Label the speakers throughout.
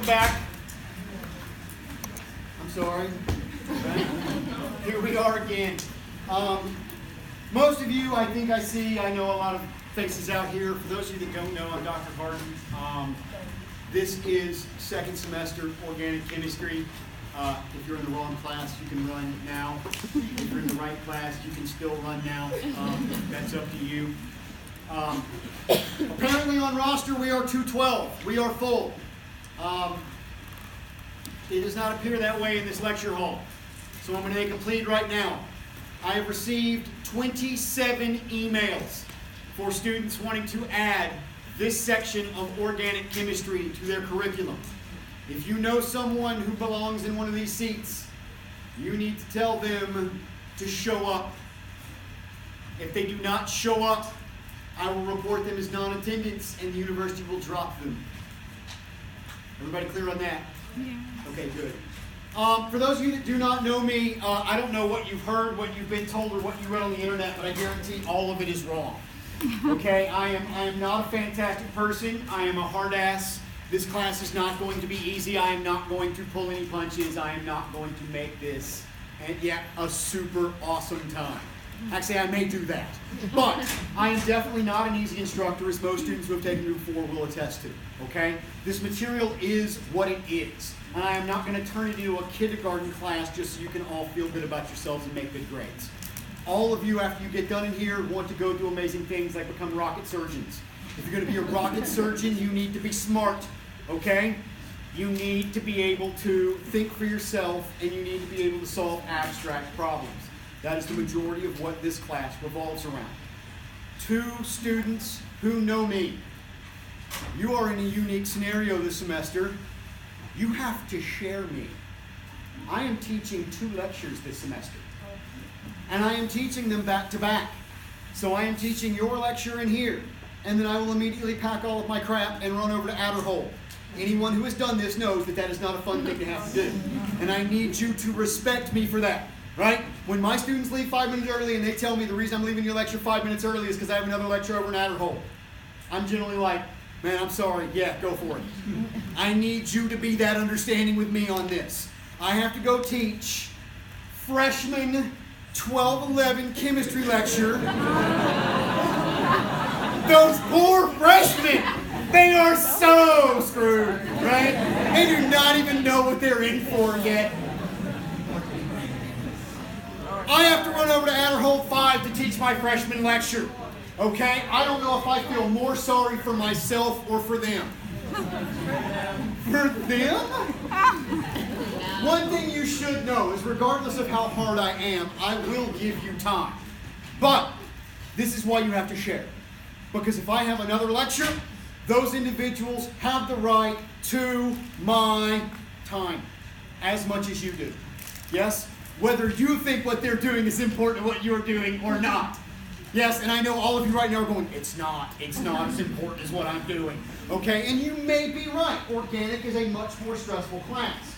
Speaker 1: welcome back. I'm sorry. Here we are again. Most of you, I think I know a lot of faces out here. For those of you that don't know, I'm Dr. Harden. This is second semester organic chemistry. If you're in the wrong class, you can run now. If you're in the right class, you can still run now. That's up to you. Apparently on roster we are 212. We are full. It does not appear that way in this lecture hall. So I'm going to make a plea right now. I have received 27 emails for students wanting to add this section of organic chemistry to their curriculum. If you know someone who belongs in one of these seats, you need to tell them to show up. If they do not show up, I will report them as non-attendance and the university will drop them. Everybody clear on that?
Speaker 2: Yeah.
Speaker 1: Okay, good. For those of you that do not know me, I don't know what you've heard, what you've been told, or what you read on the internet, but I guarantee all of it is wrong. Okay, I am not a fantastic person. I am a hard ass. This class is not going to be easy. I am not going to pull any punches. I am not going to make this, and yet, a super awesome time. Actually, I may do that. But I am definitely not an easy instructor, as most students who have taken it before will attest to. Okay? This material is what it is. And I am not going to turn it into a kindergarten class just so you can all feel good about yourselves and make good grades. All of you, after you get done in here, want to go do amazing things like become rocket surgeons. If you're going to be a rocket surgeon, you need to be smart. Okay? You need to be able to think for yourself, and you need to be able to solve abstract problems. That is the majority of what this class revolves around. 2 students who know me. You are in a unique scenario this semester. You have to share me. I am teaching 2 lectures this semester. And I am teaching them back to back. So I am teaching your lecture in here. And then I will immediately pack all of my crap and run over to Adderhole. Anyone who has done this knows that that is not a fun thing to have to do. And I need you to respect me for that. Right? When my students leave 5 minutes early and they tell me the reason I'm leaving your lecture 5 minutes early is because I have another lecture over in Adderhole, I'm generally like, man, I'm sorry. Yeah, go for it. I need you to be that understanding with me on this. I have to go teach freshman 12-11 chemistry lecture. Those poor freshmen, they are so screwed, right? They do not even know what they're in for yet. I have to run over to Adderhole 5 to teach my freshman lecture. Okay? I don't know if I feel more sorry for myself or for them. For them? One thing you should know is regardless of how hard I am, I will give you time. But this is why you have to share. Because if I have another lecture, those individuals have the right to my time as much as you do. Yes? Whether you think what they're doing is important to what you're doing or not. Yes, and I know all of you right now are going, it's not as important as what I'm doing. Okay, and you may be right. Organic is a much more stressful class.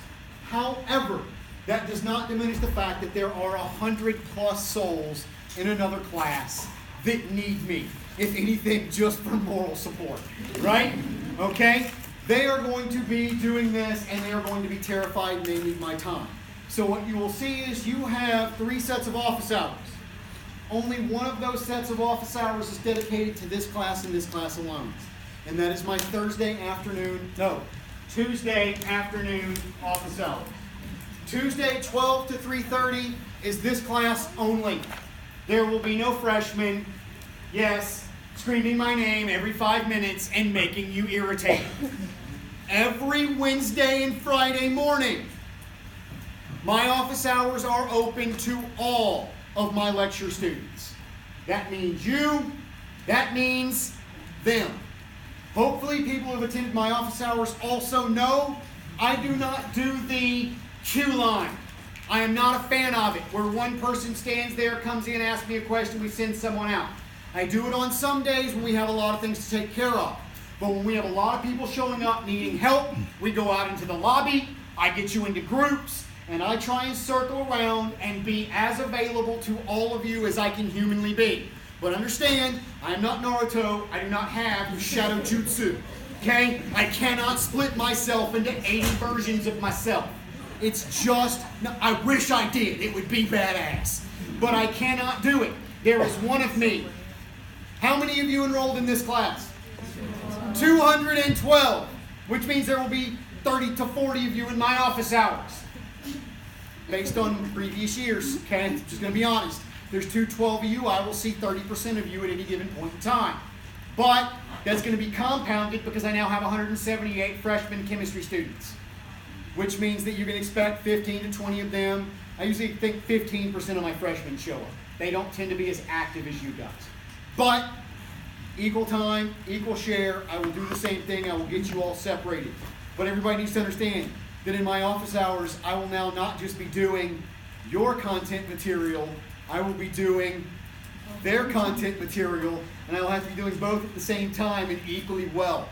Speaker 1: However, that does not diminish the fact that there are 100+ souls in another class that need me. If anything, just for moral support. Right? Okay? They are going to be doing this, and they are going to be terrified, and they need my time. So what you will see is you have 3 sets of office hours. Only one of those sets of office hours is dedicated to this class and this class alone. And that is my Tuesday afternoon office hours. Tuesday 12 to 3:30 is this class only. There will be no freshmen, yes, screaming my name every 5 minutes and making you irritated. Every Wednesday and Friday morning, my office hours are open to all of my lecture students. That means you, that means them. Hopefully people who have attended my office hours also know I do not do the queue line. I am not a fan of it, where one person stands there, comes in, asks me a question, we send someone out. I do it on some days when we have a lot of things to take care of. But when we have a lot of people showing up needing help, we go out into the lobby, I get you into groups, and I try and circle around and be as available to all of you as I can humanly be. But understand, I am not Naruto. I do not have shadow jutsu. Okay? I cannot split myself into 80 versions of myself. It's just, I wish I did. It would be badass. But I cannot do it. There is one of me. How many of you enrolled in this class? 212, which means there will be 30 to 40 of you in my office hours. Based on previous years, okay? Just going to be honest. There's 212 of you. I will see 30% of you at any given point in time. But that's going to be compounded because I now have 178 freshman chemistry students, which means that you can expect 15 to 20 of them. I usually think 15% of my freshmen show up. They don't tend to be as active as you guys. But equal time, equal share. I will do the same thing. I will get you all separated. But everybody needs to understand that in my office hours, I will now not just be doing your content material, I will be doing their content material, and I will have to be doing both at the same time and equally well.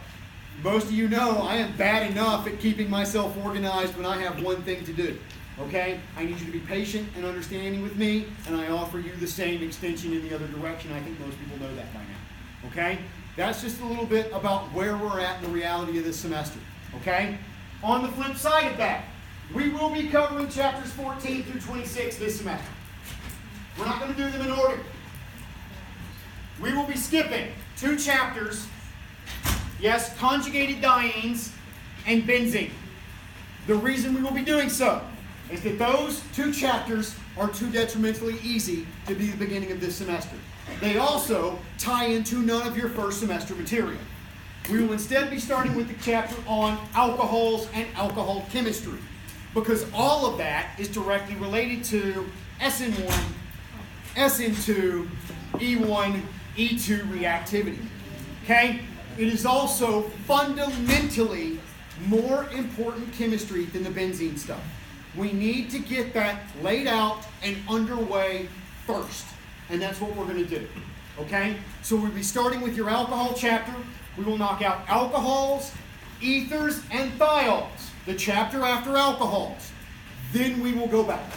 Speaker 1: Most of you know I am bad enough at keeping myself organized when I have one thing to do. Okay? I need you to be patient and understanding with me, and I offer you the same extension in the other direction. I think most people know that by now. Okay? That's just a little bit about where we're at in the reality of this semester. Okay? On the flip side of that, we will be covering chapters 14 through 26 this semester. We're not going to do them in order. We will be skipping 2 chapters, yes, conjugated dienes and benzene. The reason we will be doing so is that those 2 chapters are too detrimentally easy to be the beginning of this semester. They also tie into none of your first semester material. We will instead be starting with the chapter on alcohols and alcohol chemistry, because all of that is directly related to SN1, SN2, E1, E2 reactivity. Okay? It is also fundamentally more important chemistry than the benzene stuff. We need to get that laid out and underway first. And that's what we're going to do. Okay? So we'll be starting with your alcohol chapter. We will knock out alcohols, ethers, and thiols, the chapter after alcohols. Then we will go back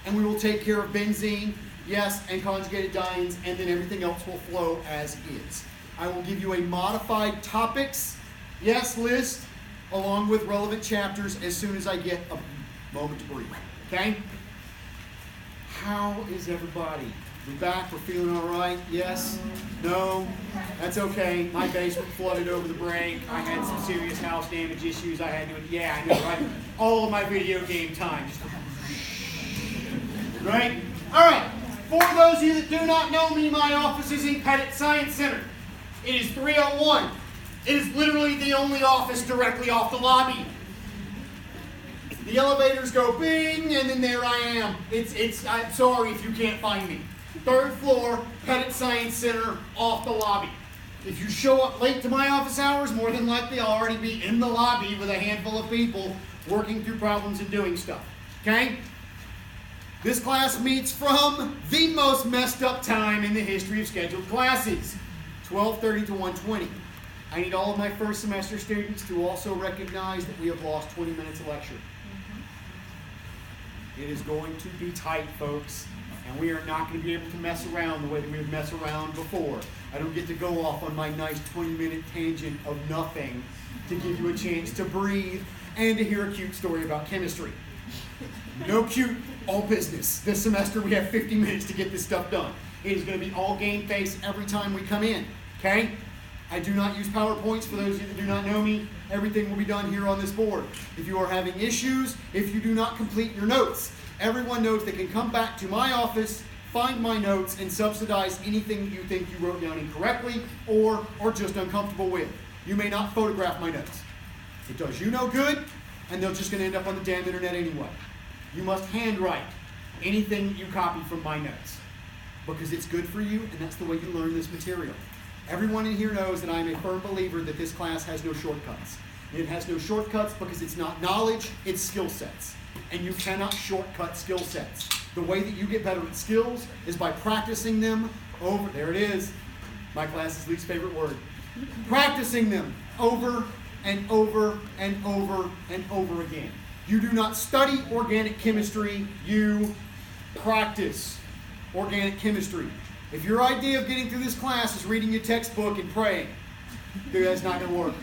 Speaker 1: and we will take care of benzene, yes, and conjugated dienes, and then everything else will flow as is. I will give you a modified topics, yes, list, along with relevant chapters as soon as I get a moment to breathe. Okay? How is everybody? We back? We're feeling all right? Yes? No? That's okay. My basement flooded over the break. I had some serious house damage issues. I had to, yeah, I know, right? All of my video game time. Right? All right. For those of you that do not know me, my office is in Pettit Science Center. It is 301. It is literally the only office directly off the lobby. The elevators go bing, and then there I am. I'm sorry if you can't find me. 3rd floor, Pettit Science Center, off the lobby. If you show up late to my office hours, more than likely I'll already be in the lobby with a handful of people working through problems and doing stuff. Okay? This class meets from the most messed up time in the history of scheduled classes, 12:30 to 1:20. I need all of my first semester students to also recognize that we have lost 20 minutes of lecture. It is going to be tight, folks, and we are not going to be able to mess around the way that we have messed around before. I don't get to go off on my nice 20-minute tangent of nothing to give you a chance to breathe and to hear a cute story about chemistry. No cute, all business. This semester we have 50 minutes to get this stuff done. It is going to be all game face every time we come in, okay? I do not use PowerPoints. For those of you that do not know me, everything will be done here on this board. If you are having issues, if you do not complete your notes, everyone knows they can come back to my office, find my notes, and subsidize anything you think you wrote down incorrectly or are just uncomfortable with. You may not photograph my notes. It does you no good, and they're just going to end up on the damn internet anyway. You must handwrite anything that you copy from my notes because it's good for you, and that's the way you learn this material. Everyone in here knows that I am a firm believer that this class has no shortcuts. It has no shortcuts because it's not knowledge, it's skill sets. And you cannot shortcut skill sets. The way that you get better at skills is by practicing them over, there it is, my class's least favorite word. Practicing them over and over and over and over again. You do not study organic chemistry, you practice organic chemistry. If your idea of getting through this class is reading your textbook and praying, dude, that's not going to work.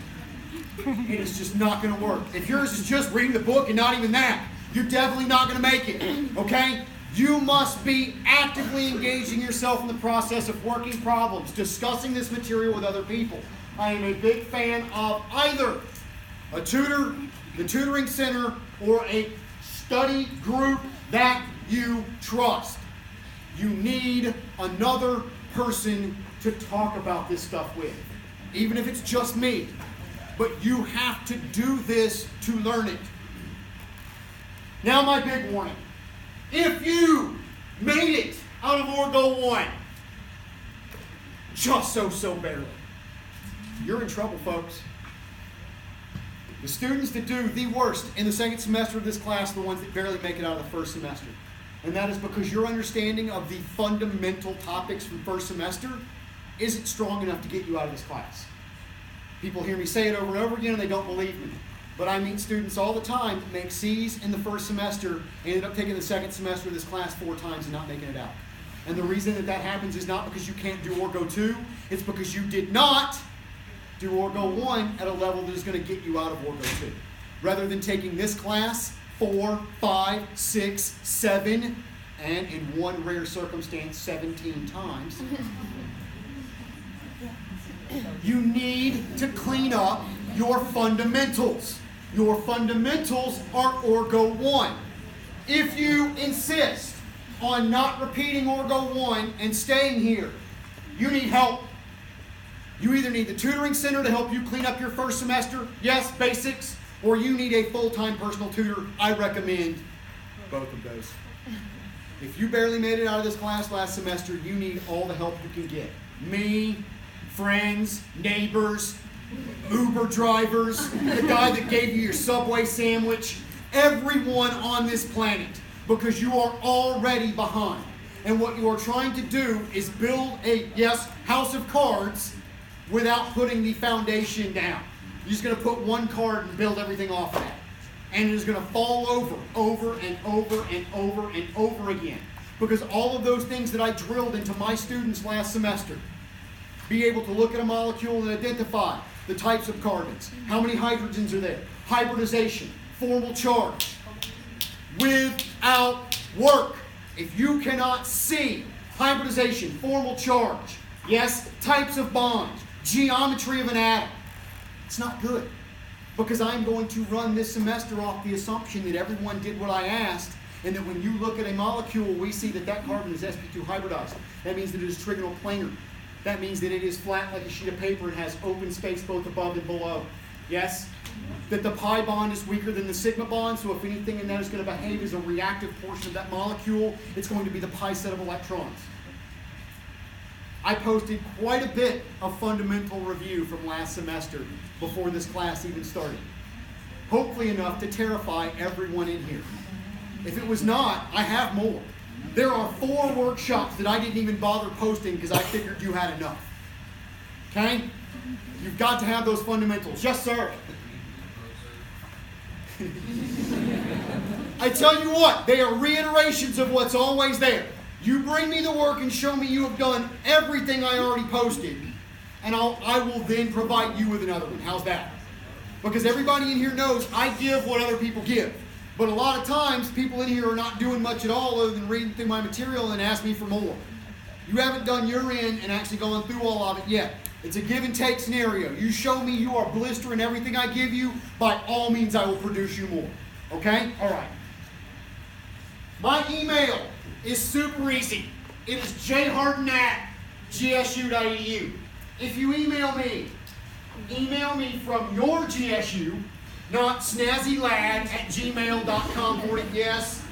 Speaker 1: It is just not going to work. If yours is just reading the book and not even that, you're definitely not going to make it. Okay? You must be actively engaging yourself in the process of working problems, discussing this material with other people. I am a big fan of either a tutor, the tutoring center, or a study group that you trust. You need another person to talk about this stuff with, even if it's just me. But you have to do this to learn it. Now my big warning. If you made it out of Orgo 1, just so barely, you're in trouble, folks. The students that do the worst in the second semester of this class are the ones that barely make it out of the first semester. And that is because your understanding of the fundamental topics from first semester isn't strong enough to get you out of this class. People hear me say it over and over again and they don't believe me. But I meet students all the time that make C's in the first semester and ended up taking the second semester of this class 4 times and not making it out. And the reason that happens is not because you can't do Orgo 2, it's because you did not do Orgo 1 at a level that is going to get you out of Orgo 2. Rather than taking this class 4, 5, 6, 7, and in one rare circumstance, 17 times, you need to clean up your fundamentals. Your fundamentals are Orgo 1. If you insist on not repeating Orgo 1 and staying here, you need help. You either need the tutoring center to help you clean up your first semester, yes, basics, or you need a full-time personal tutor. I recommend both of those. If you barely made it out of this class last semester, you need all the help you can get. Me, friends, neighbors, Uber drivers, the guy that gave you your Subway sandwich, everyone on this planet, because you are already behind. And what you are trying to do is build a, yes, house of cards without putting the foundation down. You're just going to put one card and build everything off that. And it is going to fall over and over again. Because all of those things that I drilled into my students last semester, be able to look at a molecule and identify the types of carbons, how many hydrogens are there, hybridization, formal charge, without work. If you cannot see hybridization, formal charge, yes, types of bonds, geometry of an atom, it's not good. Because I'm going to run this semester off the assumption that everyone did what I asked, and that when you look at a molecule, we see that that carbon is sp2 hybridized. That means that it is trigonal planar. That means that it is flat like a sheet of paper and has open space both above and below. Yes? That the pi bond is weaker than the sigma bond, so if anything in that is going to behave as a reactive portion of that molecule, it's going to be the pi set of electrons. I posted quite a bit of fundamental review from last semester before this class even started. Hopefully enough to terrify everyone in here. If it was not, I have more. There are 4 workshops that I didn't even bother posting because I figured you had enough. Okay? You've got to have those fundamentals. Yes, sir. I tell you what, they are reiterations of what's always there. You bring me the work and show me you have done everything I already posted, and I will then provide you with another one. How's that? Because everybody in here knows I give what other people give. But a lot of times, people in here are not doing much at all other than reading through my material and ask me for more. You haven't done your end and actually gone through all of it yet. It's a give and take scenario. You show me you are blistering everything I give you, by all means I will produce you more. Okay? All right. My email is super easy. It is jharden@gsu.edu. If you email me from your GSU, not snazzylad@gmail.com for it, yes.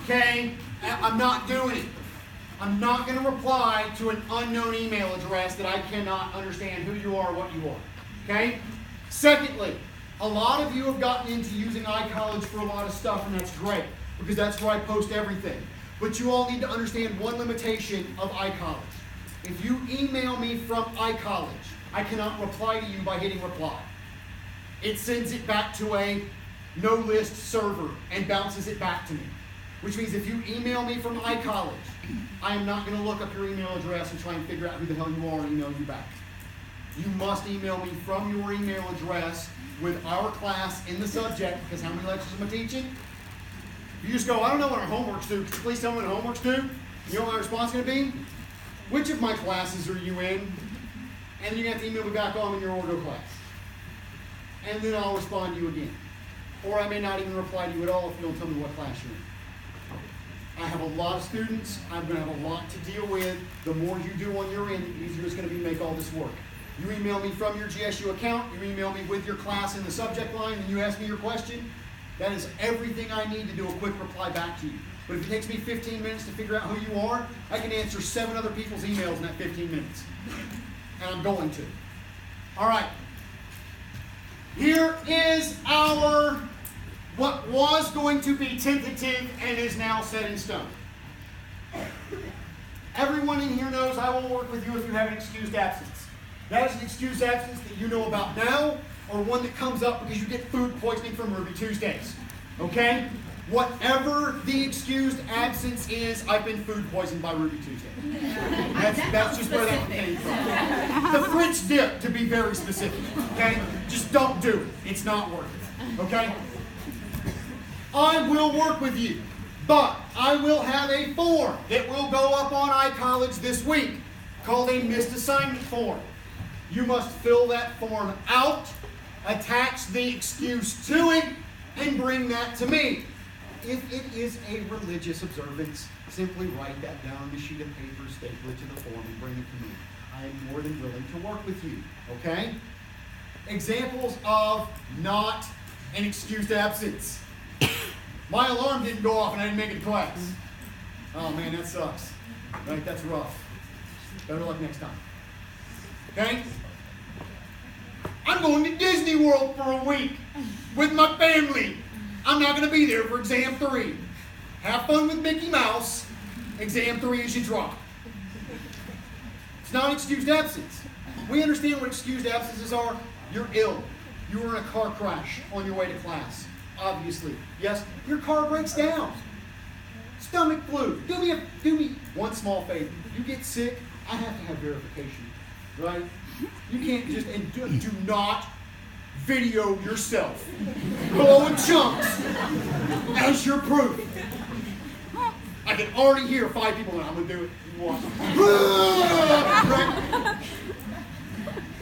Speaker 1: Okay? I'm not doing it. I'm not going to reply to an unknown email address that I cannot understand who you are or what you are. Okay? Secondly, a lot of you have gotten into using iCollege for a lot of stuff, and that's great, because that's where I post everything. But you all need to understand one limitation of iCollege. If you email me from iCollege, I cannot reply to you by hitting reply. It sends it back to a no-list server and bounces it back to me. Which means if you email me from iCollege, I am not going to look up your email address and try and figure out who the hell you are and email you back. you must email me from your email address with our class in the subject, because how many lectures am I teaching? You just go, I don't know what our homework's due. Could you please tell me what our homework's due? You know what my response is going to be? Which of my classes are you in? And then you're going to have to email me back on in your ordo class. And then I'll respond to you again. Or I may not even reply to you at all if you don't tell me what class you're in. I have a lot of students. I'm going to have a lot to deal with. The more you do on your end, the easier it's going to be to make all this work. You email me from your GSU account. You email me with your class in the subject line, and you ask me your question. That is everything I need to do a quick reply back to you. But if it takes me 15 minutes to figure out who you are, I can answer 7 other people's emails in that 15 minutes. And I'm going to. All right. Here is our, what was going to be tentative and is now set in stone. Everyone in here knows I will work with you if you have an excused absence. That is an excused absence that you know about now, or one that comes up because you get food poisoning from Ruby Tuesdays. Okay? Whatever the excused absence is, I've been food poisoned by Ruby Tuesday. That's just where that one came from. The French dip, to be very specific. Okay? Just don't do it. It's not worth it. Okay? I will work with you, but I will have a form that will go up on iCollege this week called a missed assignment form. You must fill that form out, attach the excuse to it, and bring that to me. If it is a religious observance, simply write that down on a sheet of paper, staple it to the form, and bring it to me. I am more than willing to work with you, okay? Examples of not an excused absence. My alarm didn't go off and I didn't make it to class. Oh man, that sucks. Right, that's rough. Better luck next time. Okay? I'm going to Disney World for a week with my family. I'm not going to be there for exam 3. Have fun with Mickey Mouse. Exam 3 is your drop. It's not an excused absence. We understand what excused absences are. You're ill. You were in a car crash on your way to class. Obviously. Yes, your car breaks down. Stomach flu. Do me one small favor. You get sick, I have to have verification. Right? You can't just, and do not video yourself blowing chunks as your proof. I can already hear 5 people going, I'm going to do it. You watch. Right?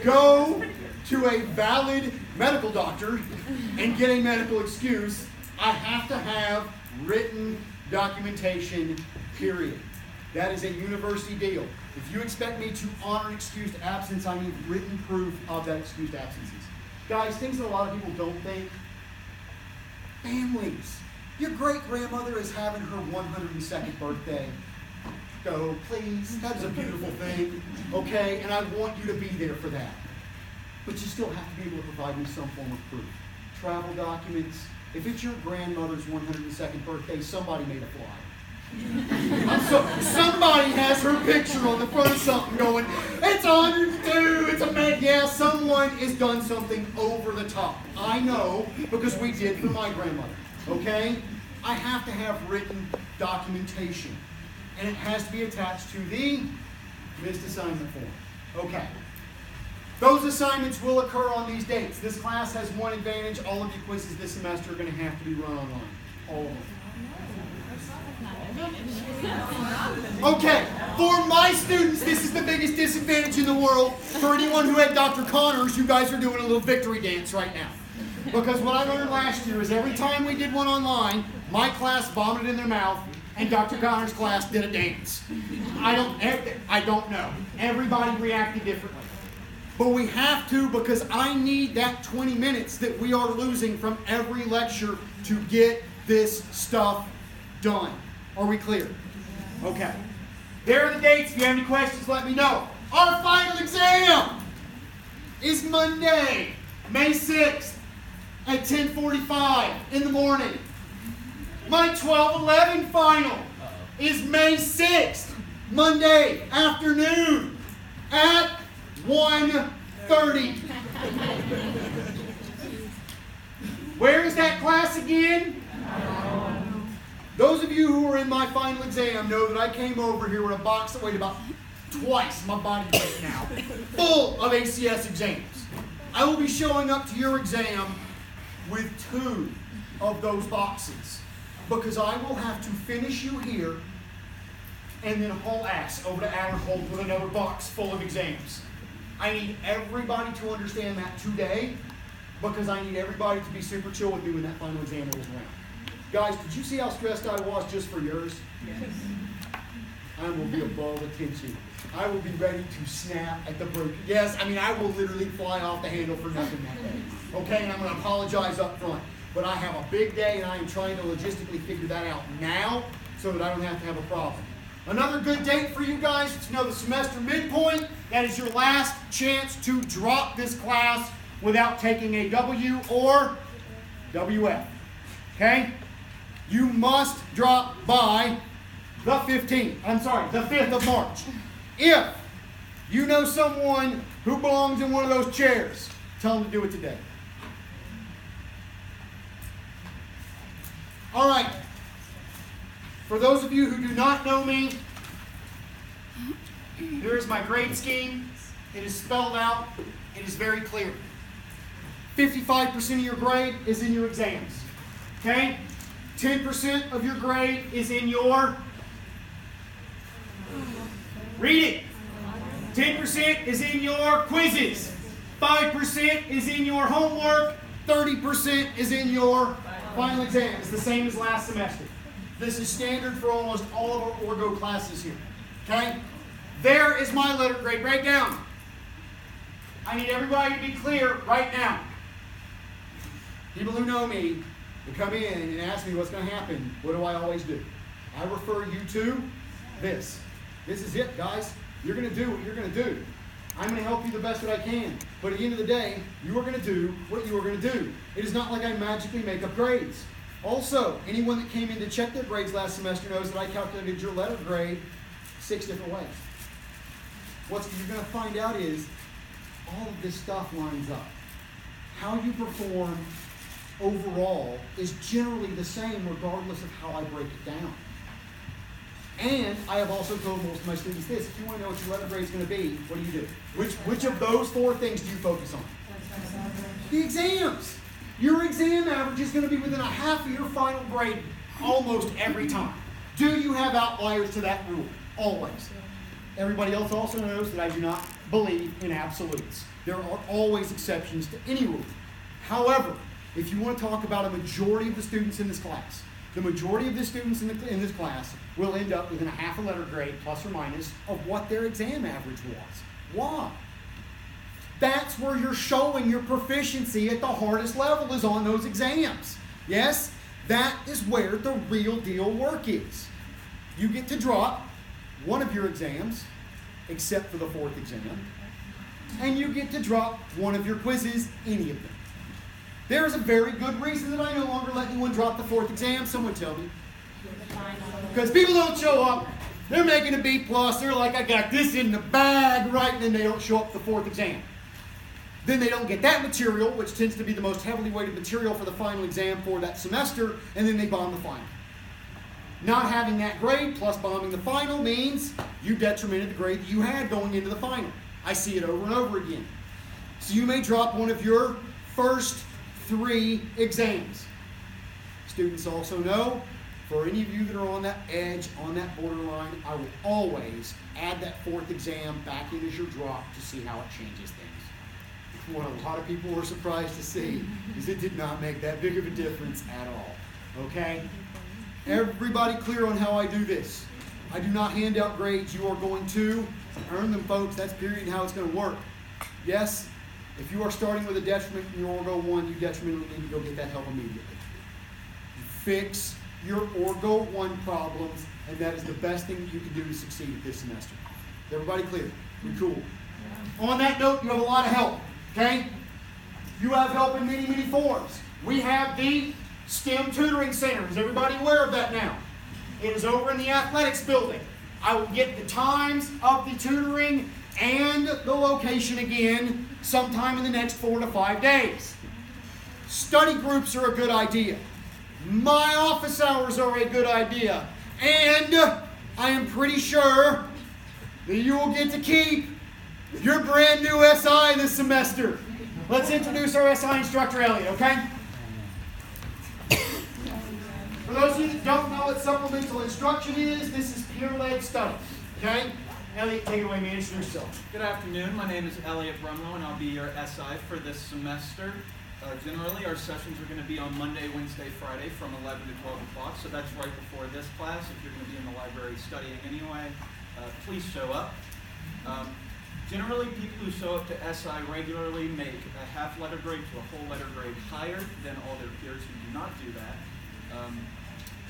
Speaker 1: Go to a valid medical doctor and get a medical excuse. I have to have written documentation, period. That is a university deal. If you expect me to honor an excused absence, I need written proof of that excused absences. Guys, things that a lot of people don't think. Families. Your great-grandmother is having her 102nd birthday. Go, please. That is a beautiful thing. Okay? And I want you to be there for that. But you still have to be able to provide me some form of proof. Travel documents. If it's your grandmother's 102nd birthday, somebody made a flyer. Somebody has her picture on the front of something going, it's 102, it's amazing. Yeah, someone has done something over the top. I know, because we did for my grandmother. Okay? I have to have written documentation. And it has to be attached to the missed assignment form. Okay. Those assignments will occur on these dates. This class has one advantage. All of your quizzes this semester are going to have to be run online. All of them. Okay, for my students, this is the biggest disadvantage in the world. For anyone who had Dr. Connors, you guys are doing a little victory dance right now. Because what I learned last year is every time we did one online, my class vomited in their mouth, and Dr. Connors' class did a dance. I don't know. Everybody reacted differently. But we have to, because I need that 20 minutes that we are losing from every lecture to get this stuff done. Are we clear? Okay. There are the dates. If you have any questions, let me know. Our final exam is Monday, May 6th at 10:45 in the morning. My 12-11 final is May 6th, Monday afternoon at 1:30. Where is that class again? Those of you who were in my final exam know that I came over here with a box that weighed about twice my body weight now, full of ACS exams. I will be showing up to your exam with 2 of those boxes because I will have to finish you here and then haul ass over to Allen Holt with another box full of exams. I need everybody to understand that today because I need everybody to be super chill with me when that final exam rolls around. Guys, did you see how stressed I was just for yours? Yes. I will be a ball of tension. I will be ready to snap at the break. Yes, I mean, I will literally fly off the handle for nothing that day. Okay, and I'm going to apologize up front. But I have a big day, and I am trying to logistically figure that out now so that I don't have to have a problem. Another good date for you guys, it's another semester midpoint. That is your last chance to drop this class without taking a W or WF. Okay? You must drop by the 5th of March. If you know someone who belongs in one of those chairs, tell them to do it today. All right. For those of you who do not know me, here is my grade scheme. It is spelled out. It is very clear. 55% of your grade is in your exams. Okay? 10% of your grade is in your... Read it. 10% is in your quizzes. 5% is in your homework. 30% is in your final exam. It's the same as last semester. This is standard for almost all of our Orgo classes here. Okay? There is my letter grade breakdown. I need everybody to be clear right now. People who know me will come in and ask me what's going to happen. What do I always do? I refer you to this. This is it, guys. You're going to do what you're going to do. I'm going to help you the best that I can. But at the end of the day, you are going to do what you are going to do. It is not like I magically make up grades. Also, anyone that came in to check their grades last semester knows that I calculated your letter grade 6 different ways. What you're going to find out is all of this stuff lines up. How you perform overall is generally the same regardless of how I break it down. And I have also told most of my students this: if you want to know what your letter grade is going to be, what do? Which of those 4 things do you focus on? The exams. Your exam average is going to be within a half of your final grade almost every time. Do you have outliers to that rule? Always. Everybody else also knows that I do not believe in absolutes. There are always exceptions to any rule. However, if you want to talk about a majority of the students in this class, the majority of the students in this class will end up within a half a letter grade, plus or minus, of what their exam average was. Why? That's where you're showing your proficiency at the hardest level, is on those exams. Yes? That is where the real deal work is. You get to drop one of your exams, except for the 4th exam, and you get to drop one of your quizzes, any of them. There is a very good reason that I no longer let anyone drop the 4th exam. Someone tell me. Because people don't show up. They're making a B+. They're like, I got this in the bag, right? And then they don't show up for the 4th exam. Then they don't get that material, which tends to be the most heavily weighted material for the final exam for that semester, and then they bomb the final. Not having that grade plus bombing the final means you detrimented the grade that you had going into the final. I see it over and over again. So you may drop one of your first 3 exams. Students also know, for any of you that are on that edge, on that borderline, I will always add that 4th exam back in as your drop to see how it changes things. What a lot of people were surprised to see is it did not make that big of a difference at all. Okay? Everybody clear on how I do this. I do not hand out grades. You are going to earn them, folks. That's period how it's going to work. Yes, if you are starting with a detriment in your Orgo 1, you detrimentally need to go get that help immediately. You fix your Orgo 1 problems, and that is the best thing that you can do to succeed this semester. Is everybody clear? We cool? Yeah. On that note, you have a lot of help. Okay? You have help in many, many forms. We have the STEM Tutoring Center. Is everybody aware of that now? It is over in the athletics building. I will get the times of the tutoring and the location again sometime in the next 4 to 5 days. Study groups are a good idea. My office hours are a good idea. And I am pretty sure that you will get to keep your brand new SI this semester. Let's introduce our SI instructor, Elliot, okay? For those of you that don't know what supplemental instruction is, this is peer-led study, okay? Elliot, take it away, man. Introduce yourself.
Speaker 2: Good afternoon. My name is Elliot Brumlow, and I'll be your SI for this semester. Generally, our sessions are going to be on Monday, Wednesday, Friday from 11 to 12 o'clock, so that's right before this class. If you're going to be in the library studying anyway, please show up. Generally, people who show up to SI regularly make a half letter grade to a whole letter grade higher than all their peers who do not do that.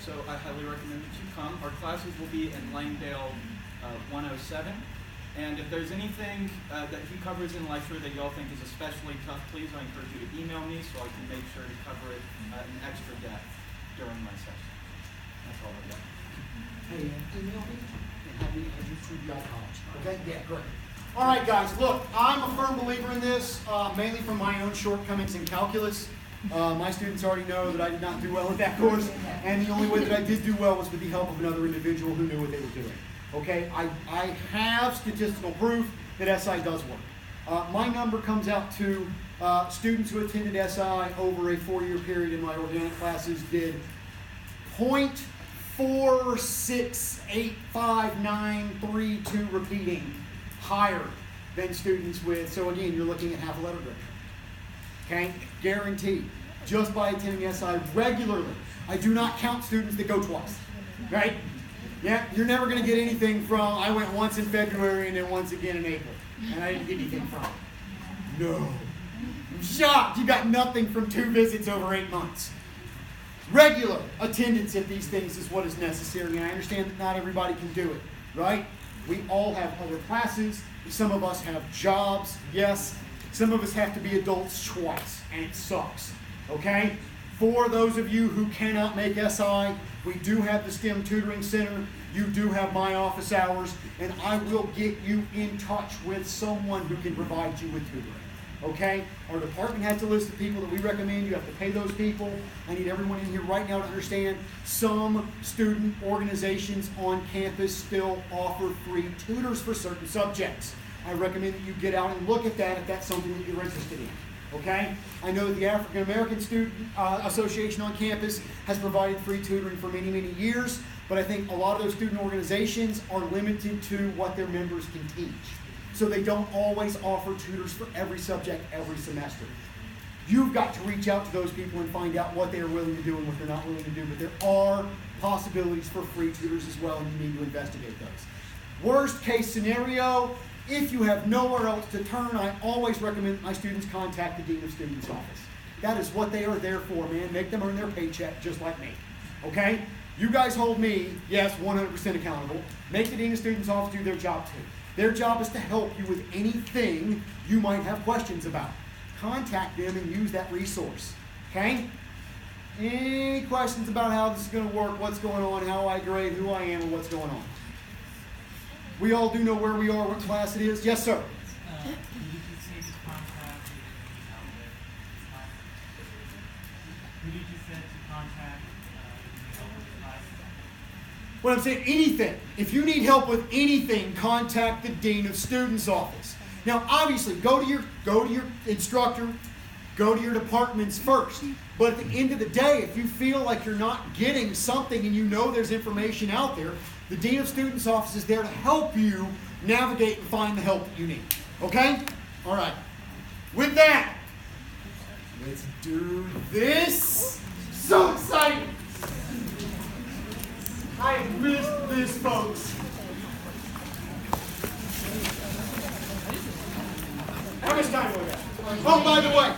Speaker 2: So I highly recommend that you come. Our classes will be in Langdale 107. And if there's anything that he covers in lecture that y'all think is especially tough, please, I encourage you to email me so I can make sure to cover it in extra depth during my session. That's all I've got.
Speaker 1: Hey, email me and have me add you to the college. Okay? Yeah, great. All right, guys, look, I'm a firm believer in this, mainly from my own shortcomings in calculus. My students already know that I did not do well at that course, and the only way that I did do well was with the help of another individual who knew what they were doing. Okay, I have statistical proof that SI does work. My number comes out to students who attended SI over a 4-year period in my organic classes did 0.4685932 repeating, higher than students with, so again, you're looking at half a letter grade. Okay, guaranteed, just by attending SI regularly. I do not count students that go twice, right? Yeah, you're never going to get anything from, I went once in February and then once again in April, and I didn't get anything from it. No. I'm shocked you got nothing from 2 visits over 8 months. Regular attendance at these things is what is necessary, and I understand that not everybody can do it, right? We all have other classes. Some of us have jobs, yes. Some of us have to be adults twice, and it sucks, okay? For those of you who cannot make SI, we do have the STEM Tutoring Center. You do have my office hours, and I will get you in touch with someone who can provide you with tutoring. Okay? Our department has a list of people that we recommend. You have to pay those people. I need everyone in here right now to understand some student organizations on campus still offer free tutors for certain subjects. I recommend that you get out and look at that if that's something that you're interested in. Okay? I know that the African American Student Association on campus has provided free tutoring for many, many years, but I think a lot of those student organizations are limited to what their members can teach. So they don't always offer tutors for every subject every semester. You've got to reach out to those people and find out what they are willing to do and what they're not willing to do, but there are possibilities for free tutors as well, and you need to investigate those. Worst case scenario, if you have nowhere else to turn, I always recommend my students contact the Dean of Students office. That is what they are there for, man. Make them earn their paycheck just like me. Okay? You guys hold me, yes, 100% accountable. Make the Dean of Students office do their job too. Their job is to help you with anything you might have questions about. Contact them and use that resource. Okay? Any questions about how this is going to work, what's going on, how I grade, who I am, and what's going on? We all do know where we are, what class it is. Yes, sir. What I'm saying, anything. If you need help with anything, contact the Dean of Students office. Now, obviously, go to your instructor, go to your departments first. But at the end of the day, if you feel like you're not getting something and you know there's information out there, the Dean of Students office is there to help you navigate and find the help that you need. Okay? All right. With that, let's do this. So exciting! I have missed this, folks. How much time do we have? Oh, by the way,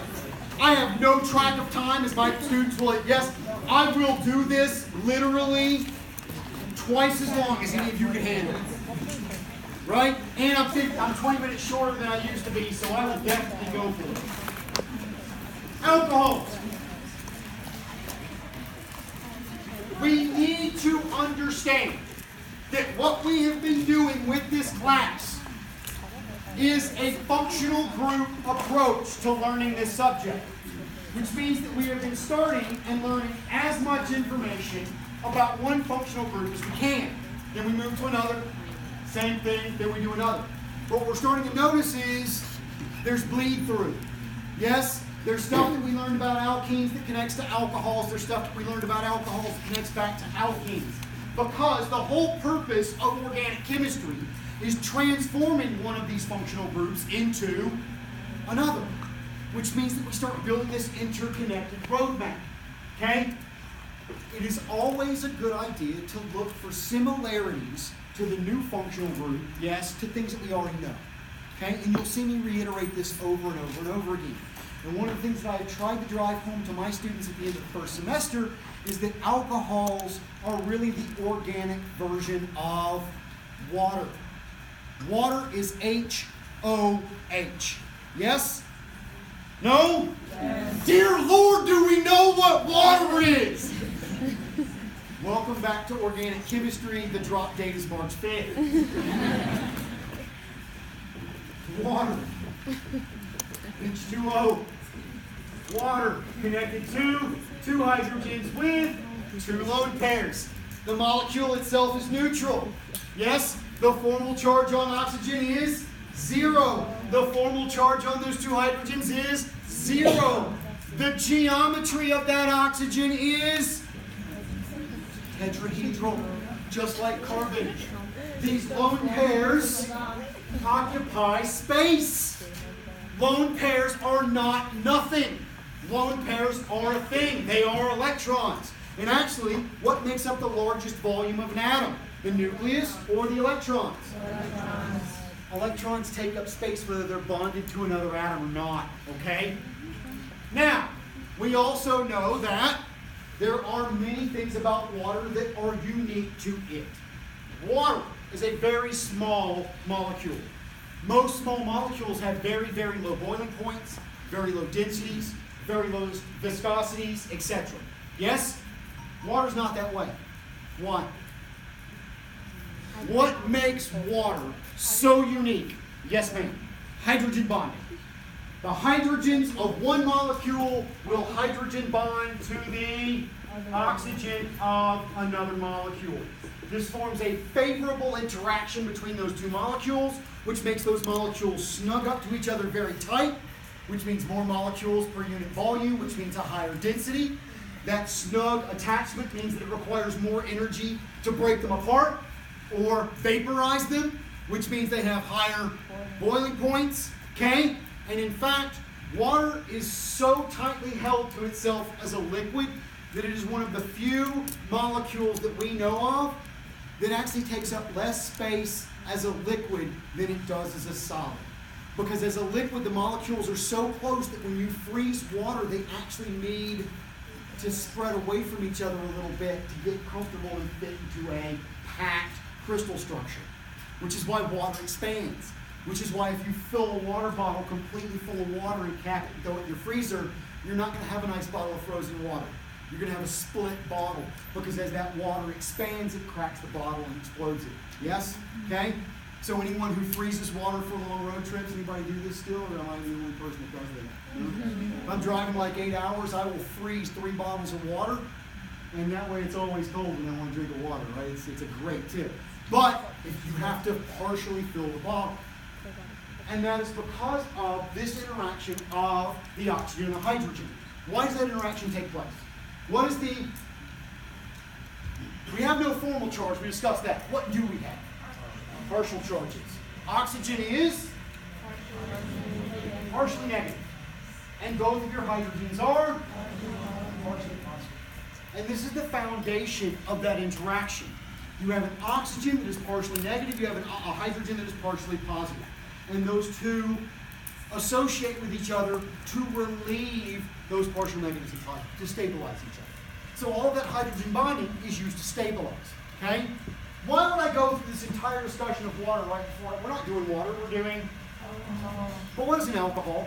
Speaker 1: I have no track of time as my students will. Yes, I will do this literally twice as long as any of you can handle. Right? And I'm 20 minutes shorter than I used to be, so I will definitely go for it. Alcohol. We need to understand that what we have been doing with this class is a functional group approach to learning this subject, which means that we have been starting and learning as much information about one functional group as we can. Then we move to another, Same thing, then we do another. But what we're starting to notice is there's bleed through. Yes, there's stuff that we learned about alkenes that connects to alcohols. There's stuff that we learned about alcohols that connects back to alkenes. Because the whole purpose of organic chemistry is transforming one of these functional groups into another, which means that we start building this interconnected roadmap. Okay? It is always a good idea to look for similarities to the new functional group, yes, to things that we already know. Okay? And you'll see me reiterate this over and over and over again. And one of the things that I tried to drive home to my students at the end of the first semester is that alcohols are really the organic version of water. Water is H-O-H. Yes? No? Yes. Dear Lord, do we know what water is? Welcome back to Organic Chemistry. The drop date is March 5th. Water. H2O. Water connected to two hydrogens with two lone pairs. The molecule itself is neutral. Yes? The formal charge on oxygen is 0. The formal charge on those two hydrogens is 0. The geometry of that oxygen is tetrahedral, just like carbon. These lone pairs occupy space. Lone pairs are not nothing. Lone pairs are a thing. They are electrons. And actually, what makes up the largest volume of an atom? The nucleus or the electrons? Electrons. Electrons take up space whether they're bonded to another atom or not. Okay? Now, we also know that there are many things about water that are unique to it. Water is a very small molecule. Most small molecules have very, very low boiling points, very low densities, very low viscosities, etc. Yes? Water's not that way. Why? What makes water so unique? Yes, ma'am. Hydrogen bonding. The hydrogens of one molecule will hydrogen bond to the oxygen of another molecule. This forms a favorable interaction between those two molecules, which makes those molecules snug up to each other very tight, which means more molecules per unit volume, which means a higher density. That snug attachment means that it requires more energy to break them apart or vaporize them, which means they have higher boiling points. Okay? And in fact, water is so tightly held to itself as a liquid that it is one of the few molecules that we know of that actually takes up less space as a liquid than it does as a solid. Because as a liquid, the molecules are so close that when you freeze water, they actually need to spread away from each other a little bit to get comfortable and fit into a packed crystal structure, which is why water expands. Which is why if you fill a water bottle completely full of water and cap it and throw it in your freezer, you're not going to have a nice bottle of frozen water. You're going to have a split bottle because as that water expands, it cracks the bottle and explodes it. Yes? Okay? So anyone who freezes water for long road trips, anybody do this still, or am I the only person that does that? No? If I'm driving like 8 hours, I will freeze 3 bottles of water, and that way it's always cold when I want to drink the water, right? It's a great tip. But if you have to partially fill the bottle. And that is because of this interaction of the oxygen and the hydrogen. Why does that interaction take place? What is the... We have no formal charge, we discussed that. What do we have? Partial charges. Oxygen is partially negative. And both of your hydrogens are partially positive. And this is the foundation of that interaction. You have an oxygen that is partially negative, you have a hydrogen that is partially positive. And those two associate with each other to relieve those partial negatives and positives, to stabilize each other. So all of that hydrogen bonding is used to stabilize. Okay? Why would I go through this entire discussion of water right before? We're not doing water, we're doing... But what is an alcohol?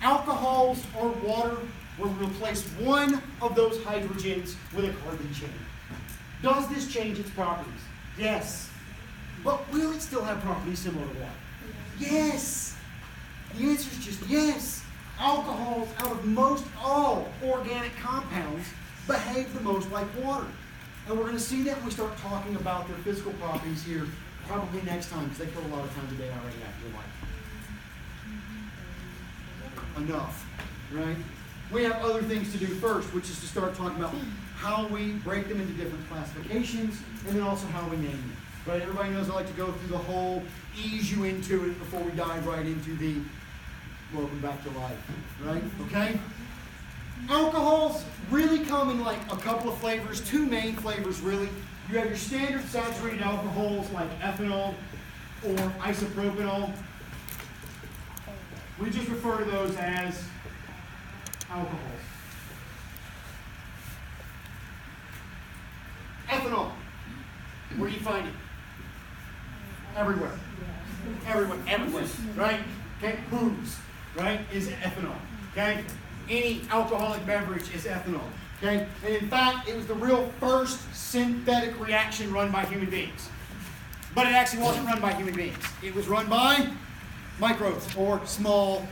Speaker 1: Alcohols or water will replace one of those hydrogens with a carbon chain. Does this change its properties? Yes. But will it still have properties similar to water? Yes. The answer is just yes. Alcohols, out of most all organic compounds, behave the most like water. And we're going to see that when we start talking about their physical properties here probably next time, because they put a lot of time today already after your life. Enough, right? We have other things to do first, which is to start talking about how we break them into different classifications, and then also how we name them. Right? Everybody knows I like to go through the whole, ease you into it before we dive right into the welcome back to life. Right? Okay? Alcohols really come in like a couple of flavors, two main flavors really. You have your standard saturated alcohols like ethanol or isopropanol. We just refer to those as alcohols. Ethanol. Where do you find it? Everywhere. Everywhere. Right? Okay? Booze, right, is ethanol. Okay? Any alcoholic beverage is ethanol. Okay? And in fact, it was the real first synthetic reaction run by human beings. But it actually wasn't run by human beings. It was run by microbes or small,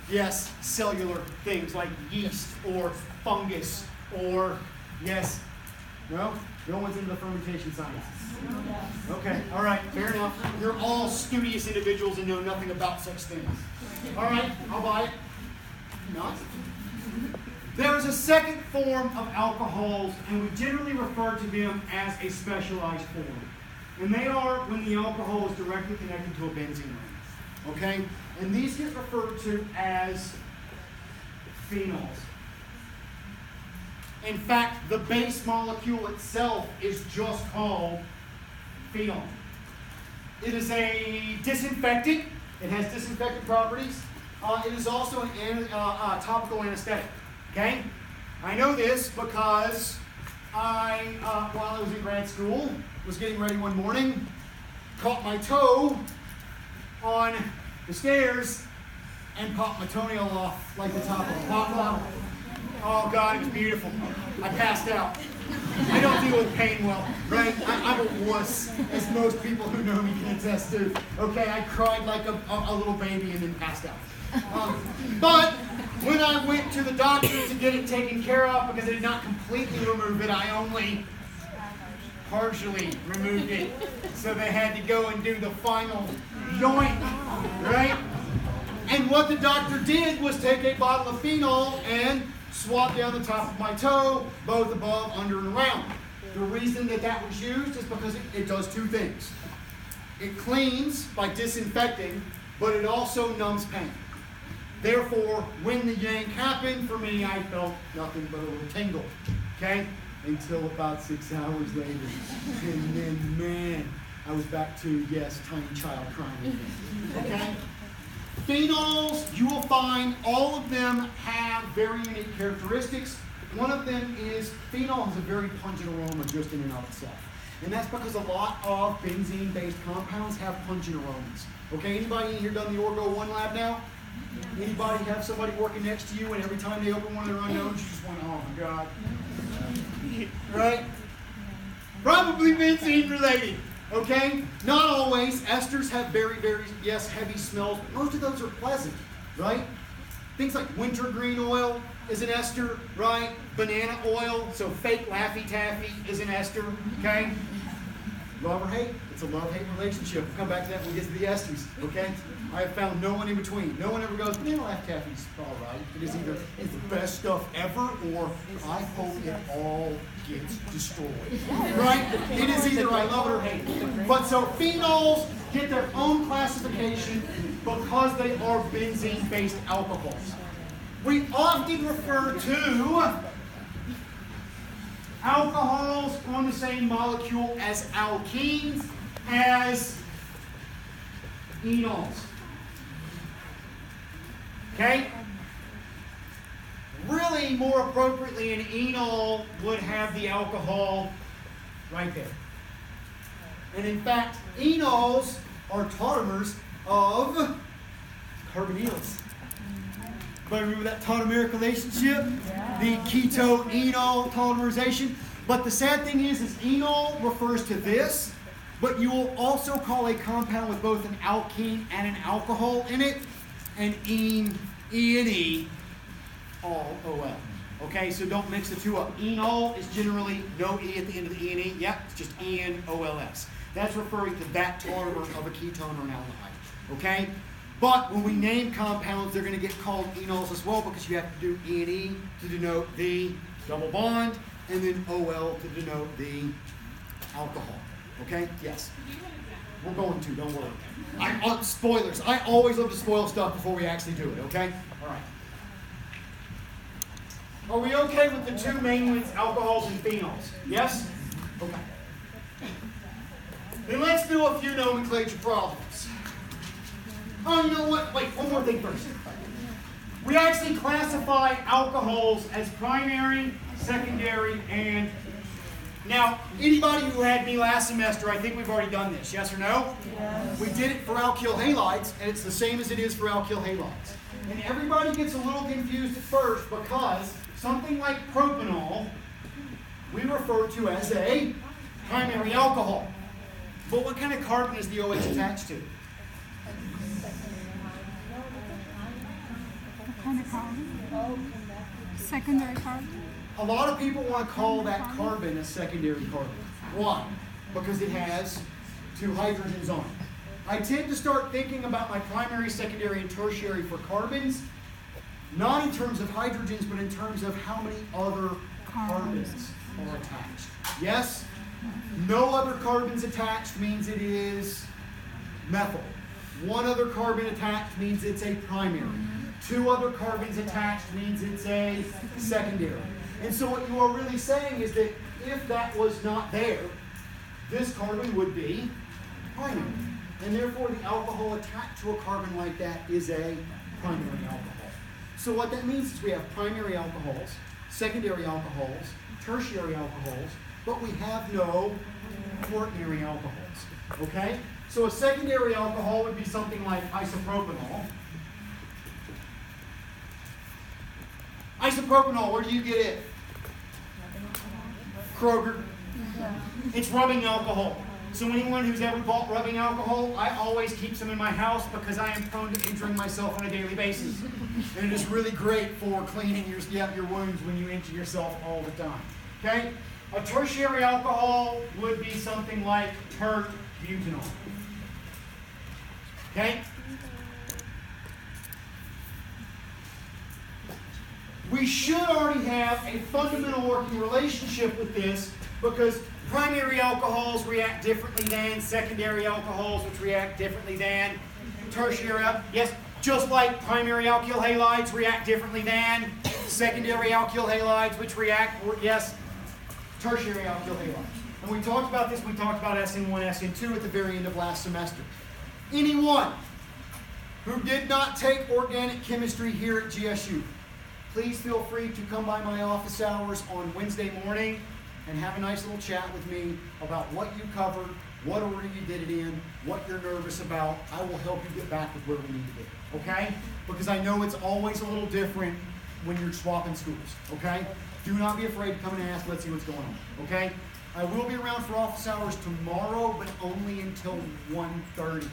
Speaker 1: yes, cellular things like yeast or fungus or, yes, no one's into the fermentation sciences. Okay, all right, fair enough. You're all studious individuals and know nothing about such things. All right, I'll buy it. Not. There is a second form of alcohols, and we generally refer to them as a specialized form. And they are when the alcohol is directly connected to a benzene ring. Okay? And these get referred to as phenols. In fact, the base molecule itself is just called phenol. It is a disinfectant. It has disinfectant properties. It is also an topical anesthetic. Okay? I know this because while I was in grad school, was getting ready one morning, caught my toe on the stairs, and popped my toenail off like the top of a pop bottle. Oh God, it was beautiful. I passed out. I don't deal with pain well, right? I'm a wuss, as most people who know me can attest to. Okay, I cried like a little baby and then passed out. But when I went to the doctor to get it taken care of, because I did not completely remove it, I only partially removed it. So they had to go and do the final joint, right? And what the doctor did was take a bottle of phenol and swab down the top of my toe, both above, under, and around. The reason that was used is because it does two things. It cleans by disinfecting, but it also numbs pain. Therefore, when the yank happened, for me, I felt nothing but a little tingle. Okay? Until about 6 hours later. And then, man, I was back to, yes, tiny child crying again. Okay? Phenols, you will find all of them have very unique characteristics. One of them is phenol has a very pungent aroma just in and of itself. And that's because a lot of benzene-based compounds have pungent aromas. Okay, anybody in here done the Orgo 1 lab now? Anybody have somebody working next to you and every time they open one of their unknowns, you just went, oh my God. Right? Probably benzene related. Okay? Not always. Esters have very, yes, heavy smells, but most of those are pleasant, right? Things like wintergreen oil is an ester, right? Banana oil, so fake Laffy Taffy is an ester, okay? Love or hate? It's a love-hate relationship. We'll come back to that when we get to the esters, okay? I have found no one in between. No one ever goes, Banana Laffy Taffy's all right. It is either it's the best stuff ever, or I hope it all gets destroyed. Right? It is either I love it or hate it. But so phenols get their own classification because they are benzene-based alcohols. We often refer to alcohols on the same molecule as alkenes as enols. Okay? Really, more appropriately, an enol would have the alcohol right there. And in fact, enols are tautomers of carbonyls. But remember that tautomer relationship? The keto-enol tautomerization. But the sad thing is enol refers to this, but you will also call a compound with both an alkene and an alcohol in it and ene, E-N-E, all O-L. Okay, so don't mix the two up. Enol is generally no E at the end of the E-N-E. Yep, it's just E-N-O-L-S. That's referring to that tartar of a ketone or an aldehyde. Okay? But when we name compounds, they're going to get called enols as well because you have to do E-N-E to denote the double bond and then O-L to denote the alcohol. Okay? Yes? We're going to, don't worry. Spoilers. I always love to spoil stuff before we actually do it, okay? All right. Are we okay with the two main ones, alcohols and phenols? Yes? Okay. Then let's do a few nomenclature problems. Oh, you know what? Wait, one more thing first. We actually classify alcohols as primary, secondary, and... Now, anybody who had me last semester, I think we've already done this, yes or no? Yes. We did it for alkyl halides, and it's the same as it is for alkyl halides. And everybody gets a little confused at first because something like propanol, we refer to as a primary alcohol. But what kind of carbon is the OH attached to?
Speaker 3: What kind of carbon? Secondary carbon?
Speaker 1: A lot of people want to call that carbon a secondary carbon. Why? Because it has two hydrogens on it. I tend to start thinking about my primary, secondary, and tertiary for carbons, not in terms of hydrogens, but in terms of how many other carbons are attached. Yes? No other carbons attached means it is methyl. One other carbon attached means it's a primary. Two other carbons attached means it's a secondary. And so what you are really saying is that if that was not there, this carbon would be primary. And therefore the alcohol attached to a carbon like that is a primary alcohol. So what that means is we have primary alcohols, secondary alcohols, tertiary alcohols, but we have no quaternary alcohols. Okay? So a secondary alcohol would be something like isopropanol. Isopropanol, where do you get it? Kroger. It's rubbing alcohol. So anyone who's ever bought rubbing alcohol, I always keep some in my house because I am prone to injuring myself on a daily basis. And it is really great for cleaning your wounds when you injure yourself all the time. Okay? A tertiary alcohol would be something like tert-butanol. Okay? We should already have a fundamental working relationship with this because primary alcohols react differently than secondary alcohols, which react differently than tertiary. Yes, just like primary alkyl halides react differently than secondary alkyl halides, which react, yes, tertiary alkyl halides. And we talked about this, we talked about SN1, SN2 at the very end of last semester. Anyone who did not take organic chemistry here at GSU, please feel free to come by my office hours on Wednesday morning and have a nice little chat with me about what you covered, what order you did it in, what you're nervous about. I will help you get back with where we need to be, okay? Because I know it's always a little different when you're swapping schools, okay? Do not be afraid to come and ask. Let's see what's going on, okay? I will be around for office hours tomorrow, but only until 1:30.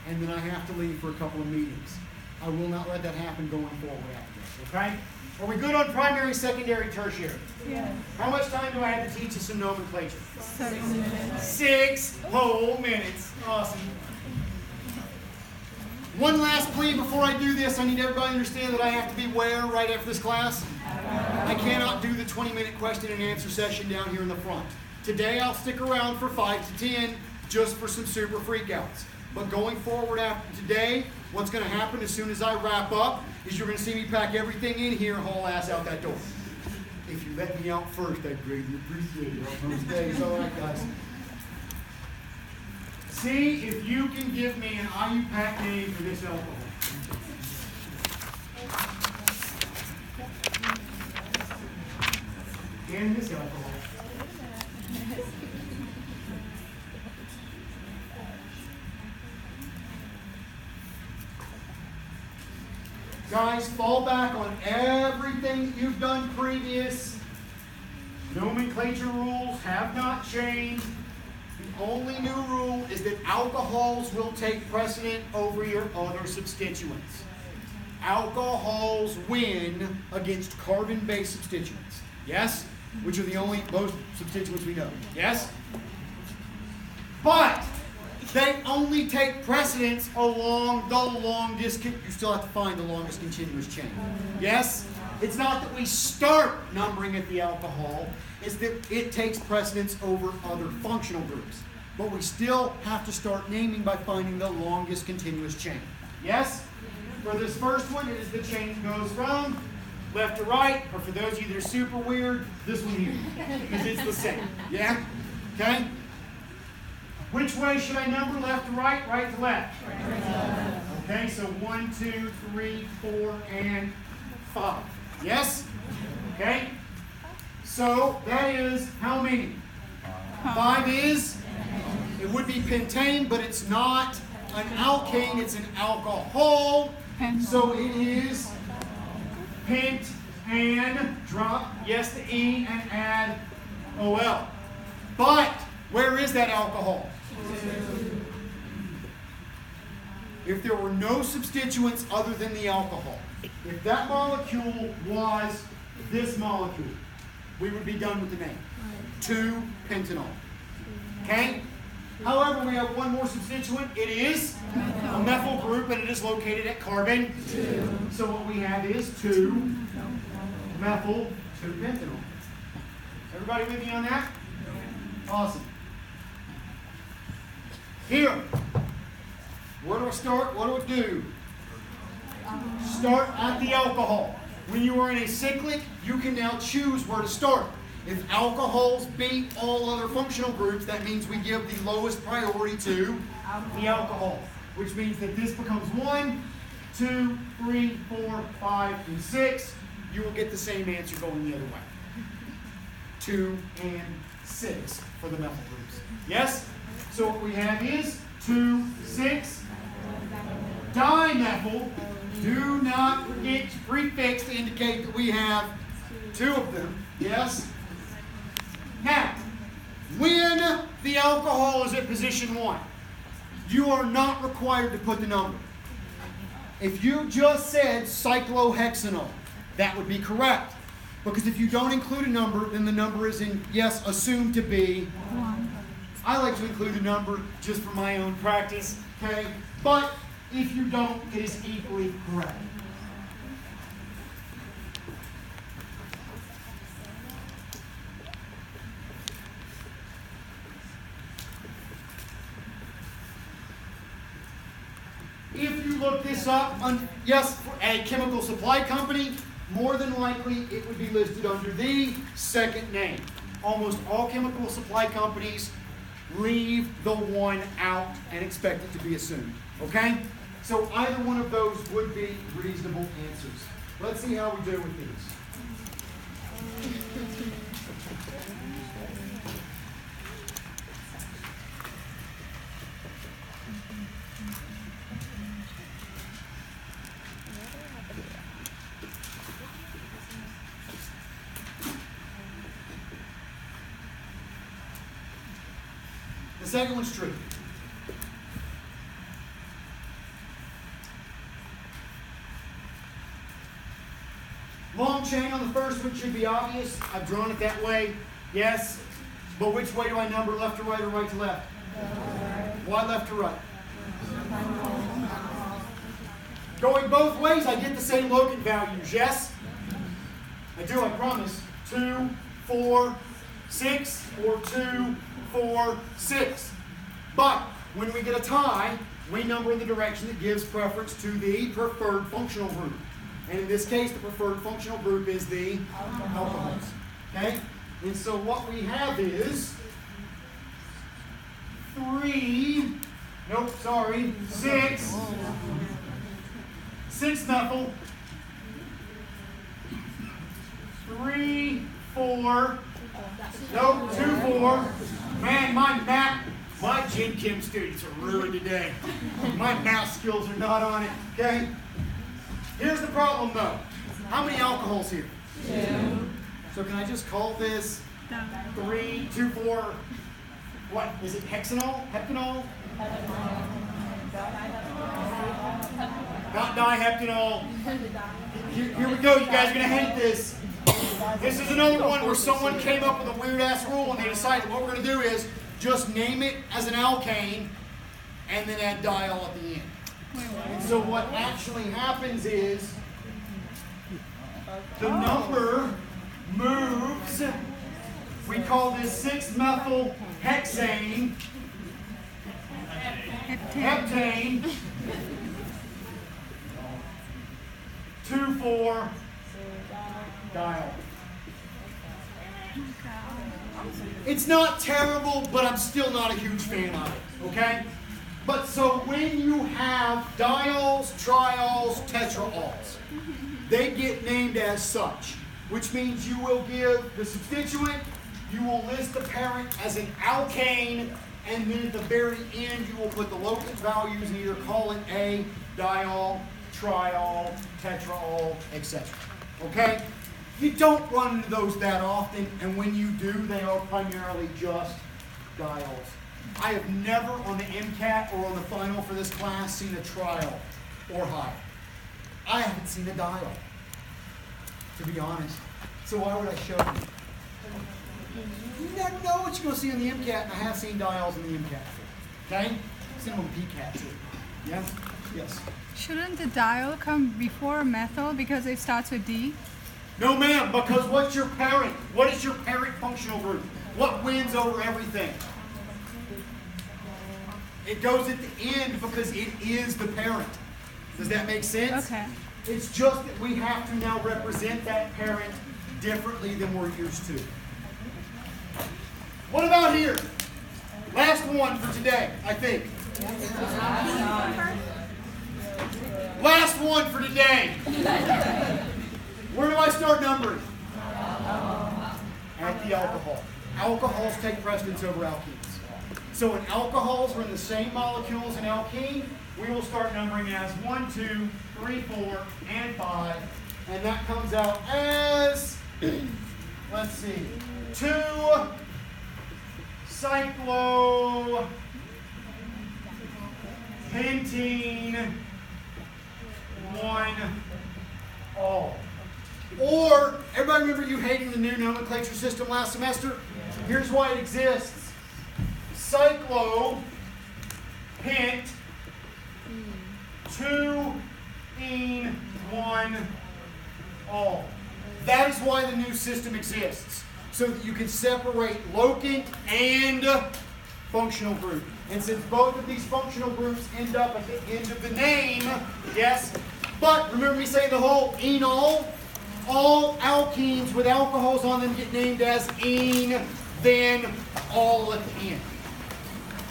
Speaker 1: And then I have to leave for a couple of meetings. I will not let that happen going forward after this, okay? Are we good on primary, secondary, tertiary?
Speaker 3: Yes.
Speaker 1: How much time do I have to teach you some nomenclature?
Speaker 3: 6 minutes.
Speaker 1: 6 whole minutes. Awesome. One last plea before I do this. I need everybody to understand that I have to be where right after this class? I cannot do the 20-minute question and answer session down here in the front. Today I'll stick around for 5 to 10 just for some super freakouts. But going forward after today, what's going to happen as soon as I wrap up is you're going to see me pack everything in here and haul ass out that door. If you let me out first, I'd greatly appreciate it on those days. All right, guys. See if you can give me an IUPAC name for this alcohol. And this alcohol. Guys, fall back on everything that you've done previous. Nomenclature rules have not changed. The only new rule is that alcohols will take precedent over your other substituents. Alcohols win against carbon-based substituents. Yes? Which are the only most substituents we know. Yes? But they only take precedence along the longest, you still have to find the longest continuous chain. Yes? It's not that we start numbering at the alcohol, it's that it takes precedence over other functional groups. But we still have to start naming by finding the longest continuous chain. Yes? For this first one, it is the chain that goes from left to right, or for those of you that are super weird, this one here, because it's the same. Yeah? Okay? Which way should I number? Left to right, right to left? Okay, so 1, 2, 3, 4, and 5. Yes? Okay? So that is how many? 5 is? It would be pentane, but it's not an alkane, it's an alcohol. So it is pent and drop, yes, the E, and add OL. But where is that alcohol? If there were no substituents other than the alcohol, if that molecule was this molecule, we would be done with the name. 2-pentanol. Okay? However, we have one more substituent. It is a methyl group, and it is located at carbon 2. So what we have is 2-methyl 2-pentanol. Everybody with me on that? Awesome. Here, where do I start? What do I do? Start at the alcohol. When you are in a cyclic, you can now choose where to start. If alcohols beat all other functional groups, that means we give the lowest priority to the alcohol, which means that this becomes 1, 2, 3, 4, 5, and 6. You will get the same answer going the other way. 2 and 6 for the methyl groups. Yes? So what we have is 2,6 dimethyl. Do not forget to prefix to indicate that we have 2 of them. Yes? Now, when the alcohol is at position 1, you are not required to put the number. If you just said cyclohexanol, that would be correct. Because if you don't include a number, then the number is assumed to be 1. I like to include a number just for my own practice, okay? But if you don't, it is equally correct. If you look this up, yes, for a chemical supply company, more than likely it would be listed under the second name. Almost all chemical supply companies leave the 1 out and expect it to be assumed. Okay? So either one of those would be reasonable answers. Let's see how we do with these. The second one's true. Long chain on the first one should be obvious. I've drawn it that way. Yes. But which way do I number? Left to right or right to left? Why left to right? Going both ways, I get the same locant values. Yes? I do, I promise. 2, 4, 6, or 2, 4, 6. But when we get a tie, we number in the direction that gives preference to the preferred functional group. And in this case, the preferred functional group is the alcohols. Okay? And so what we have is 6-methyl, 2,4. Man, my Gen Chem students are ruined today. My math skills are not on it, okay? Here's the problem though. How many alcohols here? 2. So can I just call this 3, 2, 4, what is it? Hexanol? Heptanol? Not diheptanol. Here we go. You guys are gonna hate this. This is another one where someone came up with a weird ass rule and they decided what we're gonna do is just name it as an alkane and then add diol at the end. And so what actually happens is the number moves. We call this 6-methyl-hexane heptane 2,4-diol. It's not terrible, but I'm still not a huge fan of it, okay? But so when you have diols, triols, tetraols, they get named as such, which means you will give the substituent, you will list the parent as an alkane, and then at the very end you will put the locant values and either call it a diol, triol, tetraol, etc. Okay? You don't run into those that often, and when you do, they are primarily just diols. I have never on the MCAT or on the final for this class seen a trial or higher. I haven't seen a diol, to be honest. So why would I show you? You never know what you're going to see on the MCAT, and I have seen diols in the MCAT. Okay? I've seen them on PCAT too. Yeah? Yes.
Speaker 3: Shouldn't the diol come before methyl because it starts with D?
Speaker 1: No, ma'am, because what's your parent? What is your parent functional group? What wins over everything? It goes at the end because it is the parent. Does that make sense?
Speaker 3: Okay.
Speaker 1: It's just that we have to now represent that parent differently than we're used to. What about here? Last one for today, I think. Last one for today. Where do I start numbering? At the alcohol. Alcohols take precedence over alkenes. So in alcohols, we're in the same molecule as an alkene. We will start numbering as 1, 2, 3, 4, and 5. And that comes out as, let's see, 2 cyclopentene 1 all. Or, everybody remember you hating the new nomenclature system last semester? Here's why it exists. Cyclopent 2-ene 1 all. That is why the new system exists. So that you can separate locant and functional group. And since both of these functional groups end up at the end of the name, yes, but remember me saying the whole enol? All alkenes with alcohols on them get named as ene, then all at the end.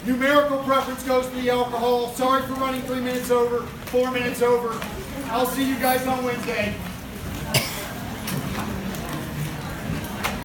Speaker 1: Numerical preference goes to the alcohol. Sorry for running 3 minutes over, 4 minutes over. I'll see you guys on Wednesday.